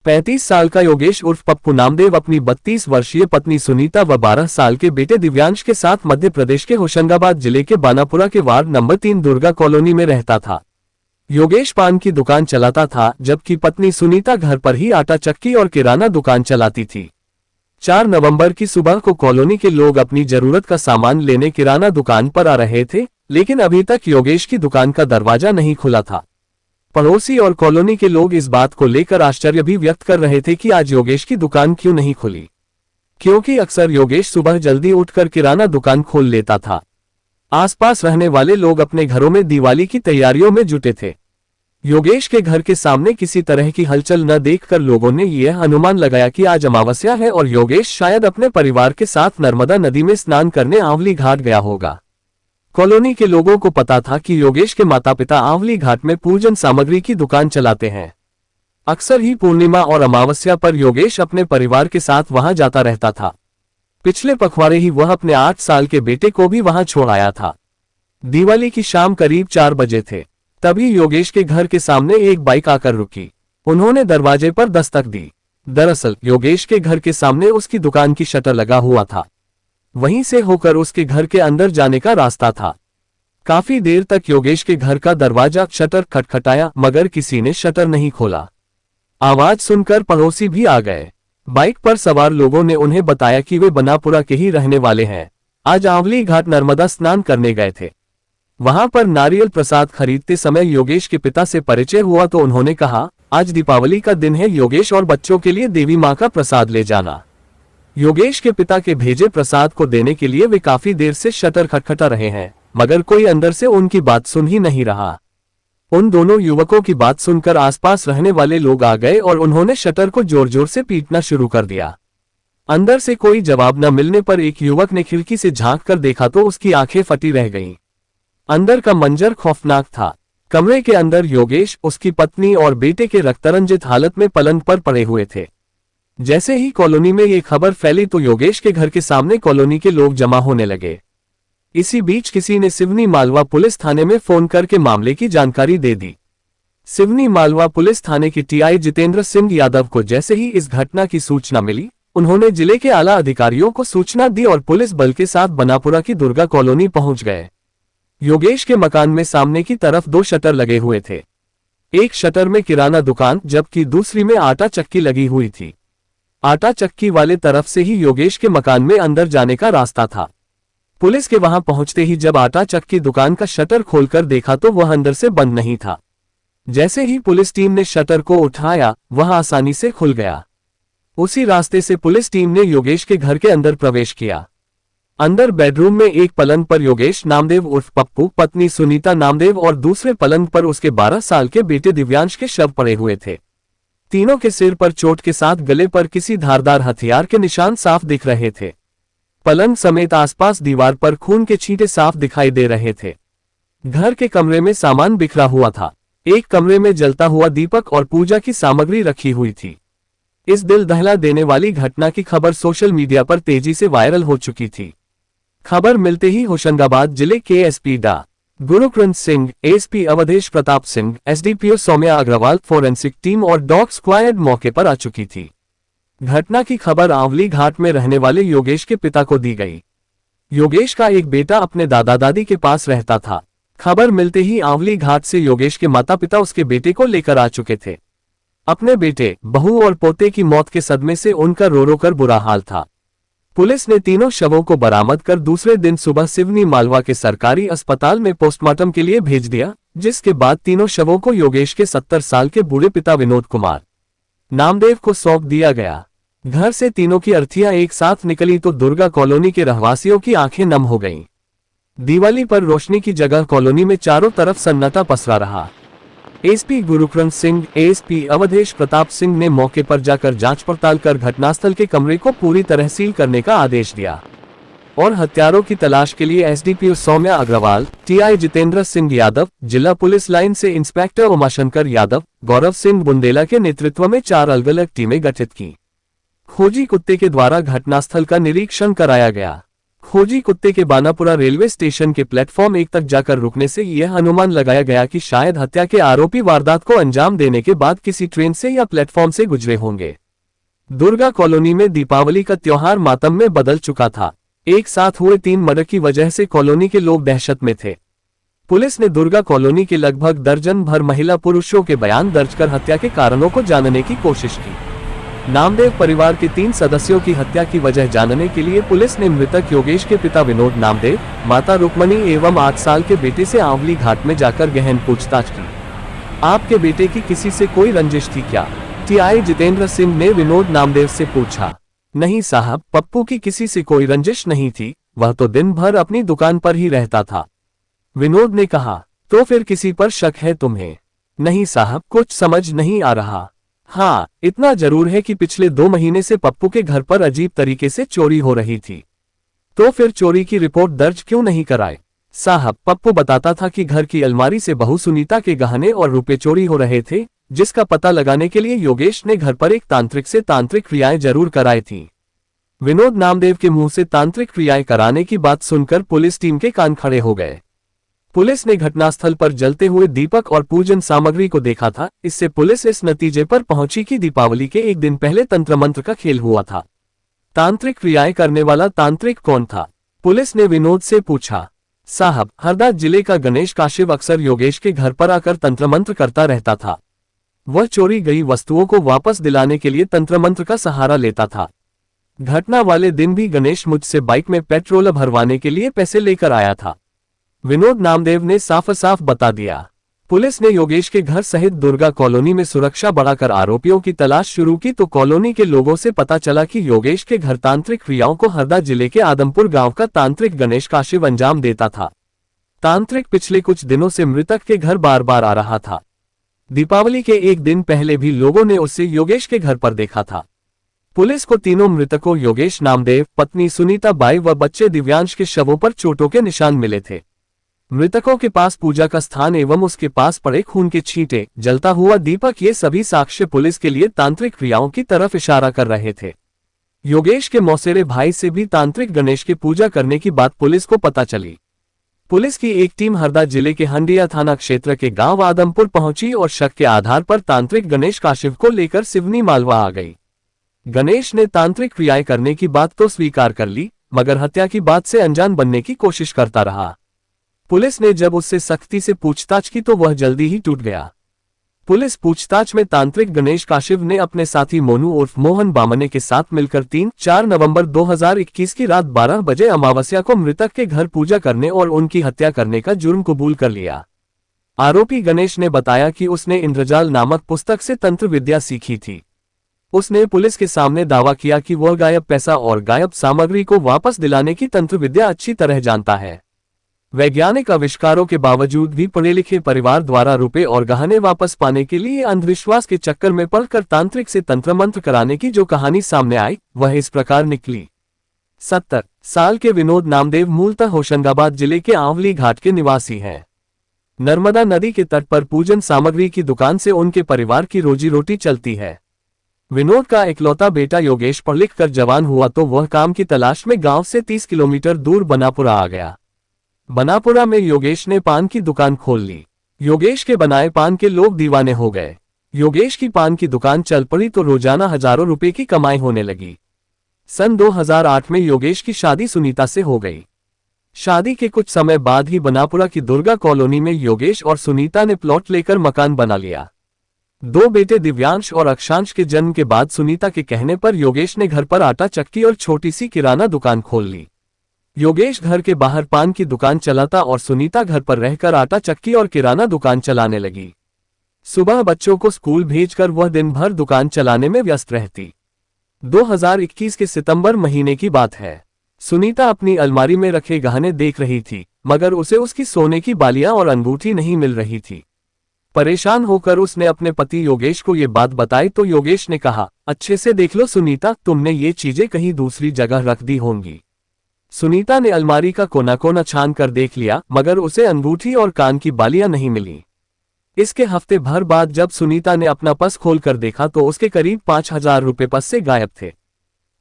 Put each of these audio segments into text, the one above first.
35 साल का योगेश उर्फ पप्पू नामदेव अपनी 32 वर्षीय पत्नी सुनीता व 12 साल के बेटे दिव्यांश के साथ मध्य प्रदेश के होशंगाबाद जिले के बानापुरा के वार्ड नंबर 3 दुर्गा कॉलोनी में रहता था। योगेश पान की दुकान चलाता था, जबकि पत्नी सुनीता घर पर ही आटा चक्की और किराना दुकान चलाती थी। 4 नवंबर की सुबह को कॉलोनी के लोग अपनी जरूरत का सामान लेने किराना दुकान पर आ रहे थे, लेकिन अभी तक योगेश की दुकान का दरवाजा नहीं खुला था। पड़ोसी और कॉलोनी के लोग इस बात को लेकर आश्चर्य भी व्यक्त कर रहे थे कि आज योगेश की दुकान क्यों नहीं खुली, क्योंकि अक्सर योगेश सुबह जल्दी उठकर किराना दुकान खोल लेता था। आसपास रहने वाले लोग अपने घरों में दिवाली की तैयारियों में जुटे थे। योगेश के घर के सामने किसी तरह की हलचल न देखकर लोगों ने यह अनुमान लगाया कि आज अमावस्या है और योगेश शायद अपने परिवार के साथ नर्मदा नदी में स्नान करने आंवली घाट गया होगा। कॉलोनी के लोगों को पता था कि योगेश के माता पिता आंवली घाट में पूजन सामग्री की दुकान चलाते हैं। अक्सर ही पूर्णिमा और अमावस्या पर योगेश अपने परिवार के साथ वहां जाता रहता था। पिछले पखवाड़े ही वह अपने 8 साल के बेटे को भी वहां छोड़ आया था। दिवाली की शाम करीब 4 बजे थे, तभी योगेश के घर के सामने एक बाइक आकर रुकी। उन्होंने दरवाजे पर दस्तक दी। दरअसल योगेश के घर के सामने उसकी दुकान की शटर लगा हुआ था। वहीं से होकर उसके घर के अंदर जाने का रास्ता था। काफी देर तक योगेश के घर का दरवाजा शटर खटखटाया, मगर किसी ने शटर नहीं खोला। आवाज सुनकर पड़ोसी भी आ गए। बाइक पर सवार लोगों ने उन्हें बताया कि वे बनापुरा के ही रहने वाले हैं। आज आंवली घाट नर्मदा स्नान करने गए थे। वहां पर नारियल प्रसाद खरीदते समय योगेश के पिता से परिचय हुआ तो उन्होंने कहा, आज दीपावली का दिन है योगेश, और बच्चों के लिए देवी मां का प्रसाद ले जाना। योगेश के पिता के भेजे प्रसाद को देने के लिए वे काफी देर से शटर खटखटा रहे हैं, मगर कोई अंदर से उनकी बात सुन ही नहीं रहा। उन दोनों युवकों की बात सुनकर आसपास रहने वाले लोग आ गए और उन्होंने शटर को जोर जोर से पीटना शुरू कर दिया। अंदर से कोई जवाब न मिलने पर एक युवक ने खिड़की से झांक कर देखा तो उसकी आंखें फटी रह गईं। अंदर का मंजर खौफनाक था। कमरे के अंदर योगेश, उसकी पत्नी और बेटे के रक्तरंजित हालत में पलंग पर पड़े हुए थे। जैसे ही कॉलोनी में ये खबर फैली तो योगेश के घर के सामने कॉलोनी के लोग जमा होने लगे। इसी बीच किसी ने सिवनी मालवा पुलिस थाने में फोन करके मामले की जानकारी दे दी। सिवनी मालवा पुलिस थाने के टीआई जितेंद्र सिंह यादव को जैसे ही इस घटना की सूचना मिली, उन्होंने जिले के आला अधिकारियों को सूचना दी और पुलिस बल के साथ बनापुरा की दुर्गा कॉलोनी पहुंच गए। योगेश के मकान में सामने की तरफ 2 शटर लगे हुए थे। एक शटर में किराना दुकान, जबकि दूसरी में आटा चक्की लगी हुई थी। आटा चक्की वाले तरफ से ही योगेश के मकान में अंदर जाने का रास्ता था। पुलिस के वहां पहुंचते ही जब आटा चक्की दुकान का शटर खोलकर देखा तो वह अंदर से बंद नहीं था। जैसे ही पुलिस टीम ने शटर को उठाया, वह आसानी से खुल गया। उसी रास्ते से पुलिस टीम ने योगेश के घर के अंदर प्रवेश किया। अंदर बेडरूम में एक पलंग पर योगेश नामदेव उर्फ पप्पू, पत्नी सुनीता नामदेव और दूसरे पलंग पर उसके 12 साल के बेटे दिव्यांश के शव पड़े हुए थे। तीनों के सिर पर चोट के साथ गले पर किसी धारदार हथियार के निशान साफ दिख रहे थे। पलंग समेत आसपास दीवार पर खून के छींटे साफ दिखाई दे रहे थे। घर के कमरे में सामान बिखरा हुआ था। एक कमरे में जलता हुआ दीपक और पूजा की सामग्री रखी हुई थी। इस दिल दहला देने वाली घटना की खबर सोशल मीडिया पर तेजी से वायरल हो चुकी थी। खबर मिलते ही होशंगाबाद जिले के SP Dr. Gurukrit Singh, SP Awadhesh Pratap Singh, SDPO Saumya Agarwal, forensic team और डॉग स्क्वाड मौके पर आ चुकी थी। घटना की खबर आंवली घाट में रहने वाले योगेश के पिता को दी गई। योगेश का एक बेटा अपने दादा दादी के पास रहता था। खबर मिलते ही आंवली घाट से योगेश के माता पिता उसके बेटे को लेकर आ चुके थे। अपने बेटे, बहू और पोते की मौत के सदमे से उनका रो रो कर बुरा हाल था। पुलिस ने तीनों शवों को बरामद कर दूसरे दिन सुबह सिवनी मालवा के सरकारी अस्पताल में पोस्टमार्टम के लिए भेज दिया, जिसके बाद तीनों शवों को योगेश के 70 साल के बूढ़े पिता विनोद कुमार नामदेव को सौंप दिया गया। घर से तीनों की अर्थियां एक साथ निकली तो दुर्गा कॉलोनी के रहवासियों की आंखें नम हो गईं। दिवाली पर रोशनी की जगह कॉलोनी में चारों तरफ सन्नाटा पसरा रहा। एसपी गुरुकृत सिंह, एसपी अवधेश प्रताप सिंह ने मौके पर जाकर जांच पड़ताल कर घटनास्थल के कमरे को पूरी तरह सील करने का आदेश दिया और हत्यारों की तलाश के लिए एसडीपीओ सौम्या अग्रवाल, टीआई जितेंद्र सिंह यादव, जिला पुलिस लाइन से इंस्पेक्टर उमाशंकर यादव, गौरव सिंह बुंदेला के नेतृत्व में 4 अलग अलग टीमें गठित की। खोजी कुत्ते के द्वारा घटनास्थल का निरीक्षण कराया गया। खोजी कुत्ते के बानापुरा रेलवे स्टेशन के प्लेटफॉर्म 1 तक जाकर रुकने से यह अनुमान लगाया गया कि शायद हत्या के आरोपी वारदात को अंजाम देने के बाद किसी ट्रेन से या प्लेटफॉर्म से गुजरे होंगे। दुर्गा कॉलोनी में दीपावली का त्योहार मातम में बदल चुका था। एक साथ हुए 3 मर्डर की वजह से कॉलोनी के लोग दहशत में थे। पुलिस ने दुर्गा कॉलोनी के लगभग दर्जन भर महिला पुरुषों के बयान दर्ज कर हत्या के कारणों को जानने की कोशिश की। नामदेव परिवार के 3 सदस्यों की हत्या की वजह जानने के लिए पुलिस ने मृतक योगेश के पिता विनोद नामदेव, माता रुक्मणी एवं 8 साल के बेटे से आंवली घाट में जाकर गहन पूछताछ की। आपके बेटे की किसी से कोई रंजिश थी क्या? टीआई जितेंद्र सिंह ने विनोद नामदेव से पूछा। नहीं साहब, पप्पू की किसी से कोई रंजिश नहीं थी, वह तो दिन भर अपनी दुकान पर ही रहता था, विनोद ने कहा। तो फिर किसी पर शक है तुम्हें? नहीं साहब, कुछ समझ नहीं आ रहा। हाँ, इतना जरूर है कि पिछले 2 महीने से पप्पू के घर पर अजीब तरीके से चोरी हो रही थी। तो फिर चोरी की रिपोर्ट दर्ज क्यों नहीं कराए? साहब, पप्पू बताता था कि घर की अलमारी से बहू सुनीता के गहने और रुपए चोरी हो रहे थे, जिसका पता लगाने के लिए योगेश ने घर पर एक तांत्रिक से तांत्रिक क्रियाएं जरूर कराई थी। विनोद नामदेव के मुंह से तांत्रिक क्रियाएं कराने की बात सुनकर पुलिस टीम के कान खड़े हो गए। पुलिस ने घटनास्थल पर जलते हुए दीपक और पूजन सामग्री को देखा था। इससे पुलिस इस नतीजे पर पहुंची कि दीपावली के एक दिन पहले तंत्र मंत्र का खेल हुआ था। तांत्रिक क्रियाएं करने वाला तांत्रिक कौन था? पुलिस ने विनोद से पूछा। साहब, हरदा जिले का गणेश काशिव अक्सर योगेश के घर पर आकर तंत्र मंत्र करता रहता था। वह चोरी गई वस्तुओं को वापस दिलाने के लिए तंत्र मंत्र का सहारा लेता था। घटना वाले दिन भी गणेश मुझसे बाइक में पेट्रोल भरवाने के लिए पैसे लेकर आया था, विनोद नामदेव ने साफ साफ बता दिया। पुलिस ने योगेश के घर सहित दुर्गा कॉलोनी में सुरक्षा बढ़ाकर आरोपियों की तलाश शुरू की तो कॉलोनी के लोगों से पता चला कि योगेश के घर तांत्रिक क्रियाओं को हरदा जिले के आदमपुर गांव का तांत्रिक गणेश काशिव अंजाम देता था। तांत्रिक पिछले कुछ दिनों से मृतक के घर बार बार आ रहा था। दीपावली के एक दिन पहले भी लोगों ने उसे योगेश के घर पर देखा था। पुलिस को तीनों मृतकों योगेश नामदेव, पत्नी सुनीता बाई व बच्चे दिव्यांश के शवों पर चोटों के निशान मिले थे। मृतकों के पास पूजा का स्थान एवं उसके पास पड़े खून के छींटे, जलता हुआ दीपक, ये सभी साक्ष्य पुलिस के लिए तांत्रिक क्रियाओं की तरफ इशारा कर रहे थे। योगेश के मौसेरे भाई से भी तांत्रिक गणेश की पूजा करने की बात पुलिस को पता चली। पुलिस की एक टीम हरदा जिले के हंडिया थाना क्षेत्र के गांव आदमपुर पहुंची और शक के आधार पर तांत्रिक गणेश काशिव को लेकर सिवनी मालवा आ गई। गणेश ने तांत्रिक क्रियाएं करने की बात तो स्वीकार कर ली, मगर हत्या की बात से अनजान बनने की कोशिश करता रहा। पुलिस ने जब उससे सख्ती से पूछताछ की तो वह जल्दी ही टूट गया। पुलिस पूछताछ में तांत्रिक गणेश काशिव ने अपने साथी मोनू उर्फ मोहन बामने के साथ मिलकर 3-4 नवंबर 2021 की रात 12 बजे अमावस्या को मृतक के घर पूजा करने और उनकी हत्या करने का जुर्म कबूल कर लिया। आरोपी गणेश ने बताया कि उसने इंद्रजाल नामक पुस्तक से तंत्र विद्या सीखी थी। उसने पुलिस के सामने दावा किया कि वह गायब पैसा और गायब सामग्री को वापस दिलाने की तंत्र विद्या अच्छी तरह जानता है। वैज्ञानिक आविष्कारों के बावजूद भी पढ़े लिखे परिवार द्वारा रुपए और गहने वापस पाने के लिए अंधविश्वास के चक्कर में पड़कर तांत्रिक से तंत्र मंत्र कराने की जो कहानी सामने आई वह इस प्रकार निकली। 70 साल के विनोद नामदेव मूलतः होशंगाबाद जिले के आंवली घाट के निवासी हैं। नर्मदा नदी के तट पर पूजन सामग्री की दुकान से उनके परिवार की रोजी रोटी चलती है। विनोद का इकलौता बेटा योगेश पढ़ लिख कर जवान हुआ तो वह काम की तलाश में गांव से 30 किलोमीटर दूर बनापुरा आ गया। बनापुरा में योगेश ने पान की दुकान खोल ली। योगेश के बनाए पान के लोग दीवाने हो गए। योगेश की पान की दुकान चल पड़ी तो रोजाना हजारों रुपए की कमाई होने लगी। सन 2008 में योगेश की शादी सुनीता से हो गई। शादी के कुछ समय बाद ही बनापुरा की दुर्गा कॉलोनी में योगेश और सुनीता ने प्लॉट लेकर मकान बना लिया। 2 बेटे दिव्यांश और अक्षांश के जन्म के बाद सुनीता के कहने पर योगेश ने घर पर आटा चक्की और छोटी सी किराना दुकान खोल ली। योगेश घर के बाहर पान की दुकान चलाता और सुनीता घर पर रहकर आटा चक्की और किराना दुकान चलाने लगी। सुबह बच्चों को स्कूल भेजकर वह दिन भर दुकान चलाने में व्यस्त रहती। 2021 के सितंबर महीने की बात है। सुनीता अपनी अलमारी में रखे गहने देख रही थी, मगर उसे उसकी सोने की बालियां और अंगूठी नहीं मिल रही थी। परेशान होकर उसने अपने पति योगेश को ये बात बताई तो योगेश ने कहा, अच्छे से देख लो सुनीता, तुमने ये चीजें कहीं दूसरी जगह रख दी होंगी। सुनीता ने अलमारी का कोना कोना छान कर देख लिया, मगर उसे अंगूठी और कान की बालियां नहीं मिली। इसके हफ्ते भर बाद जब सुनीता ने अपना पर्स खोलकर देखा तो उसके करीब 5000 रुपए पर्स से गायब थे।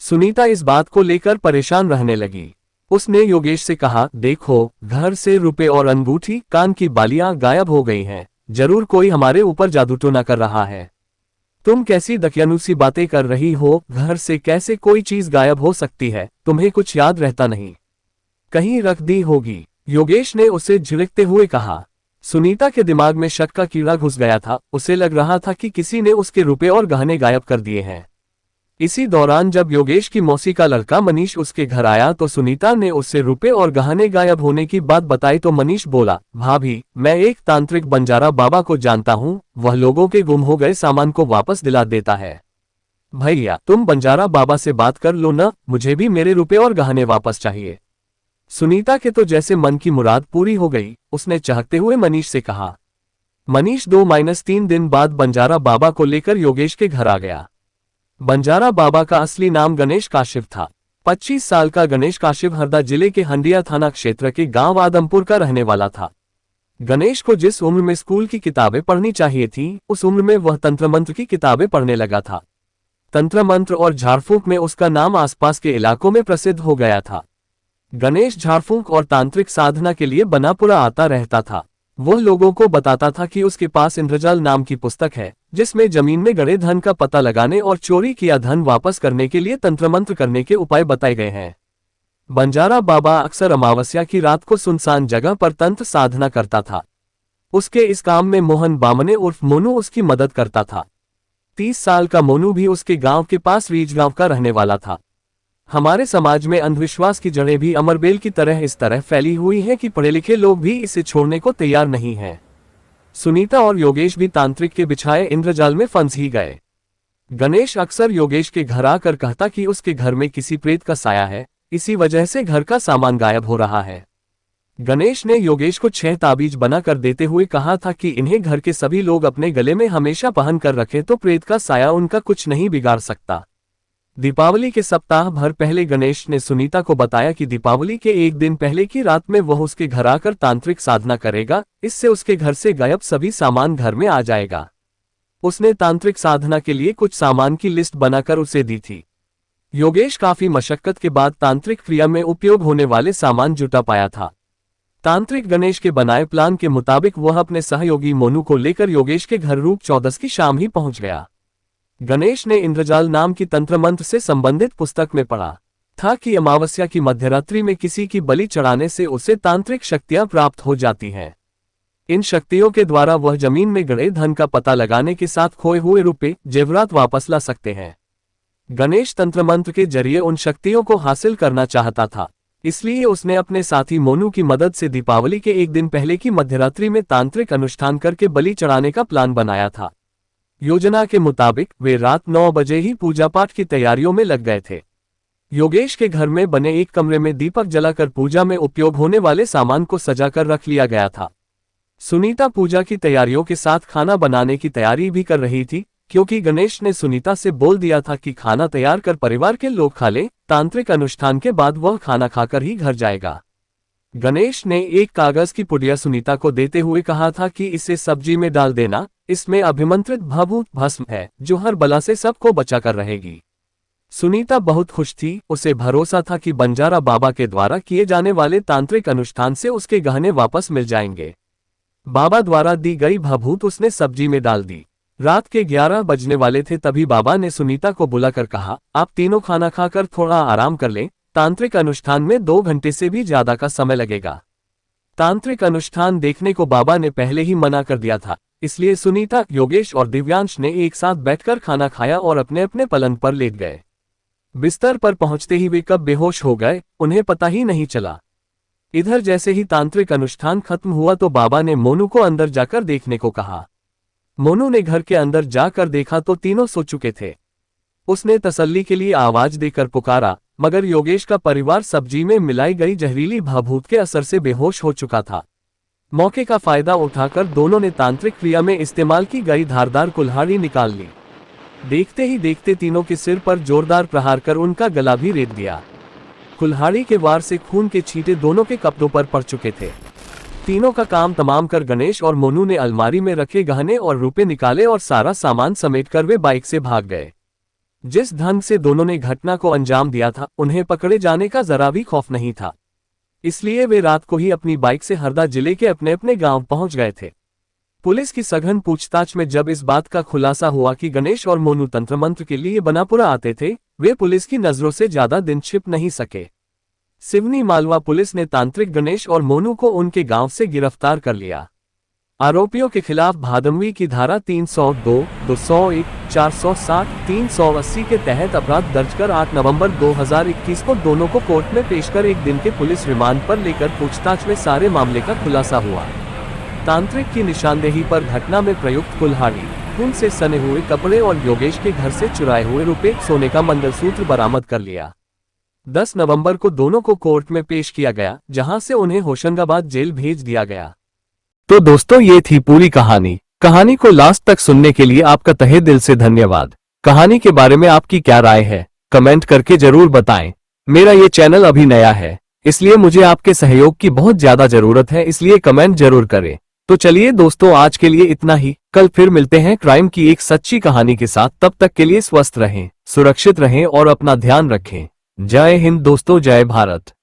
सुनीता इस बात को लेकर परेशान रहने लगी। उसने योगेश से कहा, देखो, घर से रुपए और अंगूठी, कान की बालियां गायब हो गई हैं। जरूर कोई हमारे ऊपर जादू टोना कर रहा है। तुम कैसी दकियानूसी बातें कर रही हो? घर से कैसे कोई चीज गायब हो सकती है? तुम्हें कुछ याद रहता नहीं? कहीं रख दी होगी। योगेश ने उसे झिड़कते हुए कहा। सुनीता के दिमाग में शक का कीड़ा घुस गया था। उसे लग रहा था कि किसी ने उसके रुपए और गहने गायब कर दिए हैं। इसी दौरान जब योगेश की मौसी का लड़का मनीष उसके घर आया तो सुनीता ने उससे रुपए और गहने गायब होने की बात बताई तो मनीष बोला, भाभी, मैं एक तांत्रिक बंजारा बाबा को जानता हूँ, वह लोगों के गुम हो गए सामान को वापस दिला देता है। भैया, तुम बंजारा बाबा से बात कर लो ना, मुझे भी मेरे रुपए और गहने वापस चाहिए। सुनीता के तो जैसे मन की मुराद पूरी हो गई। उसने चहकते हुए मनीष से कहा। मनीष 2-3 दिन बाद बंजारा बाबा को लेकर योगेश के घर आ गया। बंजारा बाबा का असली नाम गणेश काशिफ था। 25 साल का गणेश काशिफ हरदा जिले के हंडिया थाना क्षेत्र के गांव आदमपुर का रहने वाला था। गणेश को जिस उम्र में स्कूल की किताबें पढ़नी चाहिए थी, उस उम्र में वह तंत्र मंत्र की किताबें पढ़ने लगा था। तंत्र मंत्र और झाड़फूंक में उसका नाम आसपास के इलाकों में प्रसिद्ध हो गया था। गणेश झाड़फूंक और तांत्रिक साधना के लिए बनापुरा आता रहता था। वह लोगों को बताता था कि उसके पास इंद्रजाल नाम की पुस्तक है, जिसमें जमीन में गड़े धन का पता लगाने और चोरी किया धन वापस करने के लिए तंत्र मंत्र करने के उपाय बताए गए हैं। बंजारा बाबा अक्सर अमावस्या की रात को सुनसान जगह पर तंत्र साधना करता था। उसके इस काम में मोहन बामने उर्फ मोनू उसकी मदद करता था। 30 साल का मोनू भी उसके गांव के पास रीच गांव का रहने वाला था। हमारे समाज में अंधविश्वास की जड़ें भी अमरबेल की तरह इस तरह फैली हुई हैं कि पढ़े लिखे लोग भी इसे छोड़ने को तैयार नहीं हैं। सुनीता और योगेश भी तांत्रिक के बिछाए इंद्रजाल में फंस ही गए। गणेश अक्सर योगेश के घर आकर कहता कि उसके घर में किसी प्रेत का साया है, इसी वजह से घर का सामान गायब हो रहा है। गणेश ने योगेश को 6 ताबीज बना कर देते हुए कहा था कि इन्हें घर के सभी लोग अपने गले में हमेशा पहन कर रखें तो प्रेत का साया उनका कुछ नहीं बिगाड़ सकता। दीपावली के सप्ताह भर पहले गणेश ने सुनीता को बताया कि दीपावली के एक दिन पहले की रात में वह उसके घर आकर तांत्रिक साधना करेगा, इससे उसके घर से गायब सभी सामान घर में आ जाएगा। उसने तांत्रिक साधना के लिए कुछ सामान की लिस्ट बनाकर उसे दी थी। योगेश काफी मशक्कत के बाद तांत्रिक क्रिया में उपयोग होने वाले सामान जुटा पाया था। तांत्रिक गणेश के बनाए प्लान के मुताबिक वह अपने सहयोगी मोनू को लेकर योगेश के घर रूप 14 की शाम ही पहुंच गया। गणेश ने इंद्रजाल नाम की तंत्र मंत्र से संबंधित पुस्तक में पढ़ा था कि अमावस्या की मध्यरात्रि में किसी की बलि चढ़ाने से उसे तांत्रिक शक्तियां प्राप्त हो जाती हैं। इन शक्तियों के द्वारा वह जमीन में गड़े धन का पता लगाने के साथ खोए हुए रुपए जेवरात वापस ला सकते हैं। गणेश तंत्र मंत्र के जरिए उन शक्तियों को हासिल करना चाहता था, इसलिए उसने अपने साथी मोनू की मदद से दीपावली के एक दिन पहले की मध्यरात्रि में तांत्रिक अनुष्ठान करके बलि चढ़ाने का प्लान बनाया था। योजना के मुताबिक वे रात 9 बजे ही पूजा पाठ की तैयारियों में लग गए थे। योगेश के घर में बने एक कमरे में दीपक जलाकर पूजा में उपयोग होने वाले सामान को सजाकर रख लिया गया था। सुनीता पूजा की तैयारियों के साथ खाना बनाने की तैयारी भी कर रही थी, क्योंकि गणेश ने सुनीता से बोल दिया था कि खाना तैयार कर परिवार के लोग खा ले, तांत्रिक अनुष्ठान के बाद वह खाना खाकर ही घर जाएगा। गणेश ने एक कागज की पुड़िया सुनीता को देते हुए कहा था कि इसे सब्जी में डाल देना, इसमें अभिमंत्रित भभूत भस्म है जो हर बला से सबको बचाकर रहेगी। सुनीता बहुत खुश थी। उसे भरोसा था कि बंजारा बाबा के द्वारा किए जाने वाले तांत्रिक अनुष्ठान से उसके गहने वापस मिल जाएंगे। बाबा द्वारा दी गई भभूत उसने सब्जी में डाल दी। रात के 11 बजने वाले थे तभी बाबा ने सुनीता को बुलाकर कहा, आप तीनों खाना खाकर थोड़ा आराम कर लें, तांत्रिक अनुष्ठान में 2 घंटे से भी ज्यादा का समय लगेगा। तांत्रिक अनुष्ठान देखने को बाबा ने पहले ही मना कर दिया था, इसलिए सुनीता, योगेश और दिव्यांश ने एक साथ बैठकर खाना खाया और अपने अपने पलंग पर लेट गए। बिस्तर पर पहुंचते ही वे कब बेहोश हो गए, उन्हें पता ही नहीं चला। इधर जैसे ही तांत्रिक अनुष्ठान खत्म हुआ तो बाबा ने मोनू को अंदर जाकर देखने को कहा। मोनू ने घर के अंदर जाकर देखा तो तीनों सो चुके थे। उसने तसल्ली के लिए आवाज देकर पुकारा, मगर योगेश का परिवार सब्जी में मिलाई गई जहरीली भभूत के असर से बेहोश हो चुका था। मौके का फायदा उठाकर दोनों ने तांत्रिक क्रिया में इस्तेमाल की गई धारदार कुल्हाड़ी निकाल ली। देखते ही देखते तीनों के सिर पर जोरदार प्रहार कर उनका गला भी रेत दिया। कुल्हाड़ी के वार से खून के छींटे दोनों के कपड़ों पर पड़ चुके थे। तीनों का काम तमाम कर गणेश और मोनू ने अलमारी में रखे गहने और रुपए निकाले और सारा सामान समेटकर वे बाइक से भाग गए। जिस ढंग से दोनों ने घटना को अंजाम दिया था, उन्हें पकड़े जाने का जरा भी खौफ नहीं था। इसलिए वे रात को ही अपनी बाइक से हरदा जिले के अपने अपने गांव पहुंच गए थे। पुलिस की सघन पूछताछ में जब इस बात का खुलासा हुआ कि गणेश और मोनू तंत्र मंत्र के लिए बनापुरा आते थे, वे पुलिस की नजरों से ज्यादा दिन छिप नहीं सके। सिवनी मालवा पुलिस ने तांत्रिक गणेश और मोनू को उनके गांव से गिरफ्तार कर लिया। आरोपियों के खिलाफ भादमवी की धारा 302, 201, 460, 380 के तहत अपराध दर्ज कर 8 नवंबर 2021 को दोनों को कोर्ट में पेश कर 1 दिन के पुलिस रिमांड पर लेकर पूछताछ में सारे मामले का खुलासा हुआ। तांत्रिक की निशानदेही पर घटना में प्रयुक्त कुल्हाड़ी, खून से सने हुए कपड़े और योगेश के घर से चुराए हुए रुपए, सोने का मंगलसूत्र बरामद कर लिया। 10 नवंबर को दोनों को कोर्ट में पेश किया गया, जहां से उन्हें होशंगाबाद जेल भेज दिया गया। तो दोस्तों, ये थी पूरी कहानी। कहानी को लास्ट तक सुनने के लिए आपका तहे दिल से धन्यवाद। कहानी के बारे में आपकी क्या राय है, कमेंट करके जरूर बताएं। मेरा ये चैनल अभी नया है, इसलिए मुझे आपके सहयोग की बहुत ज्यादा जरूरत है, इसलिए कमेंट जरूर करें। तो चलिए दोस्तों, आज के लिए इतना ही। कल फिर मिलते हैं क्राइम की एक सच्ची कहानी के साथ। तब तक के लिए स्वस्थ रहें, सुरक्षित रहें और अपना ध्यान रखें। जय हिंद दोस्तों, जय भारत।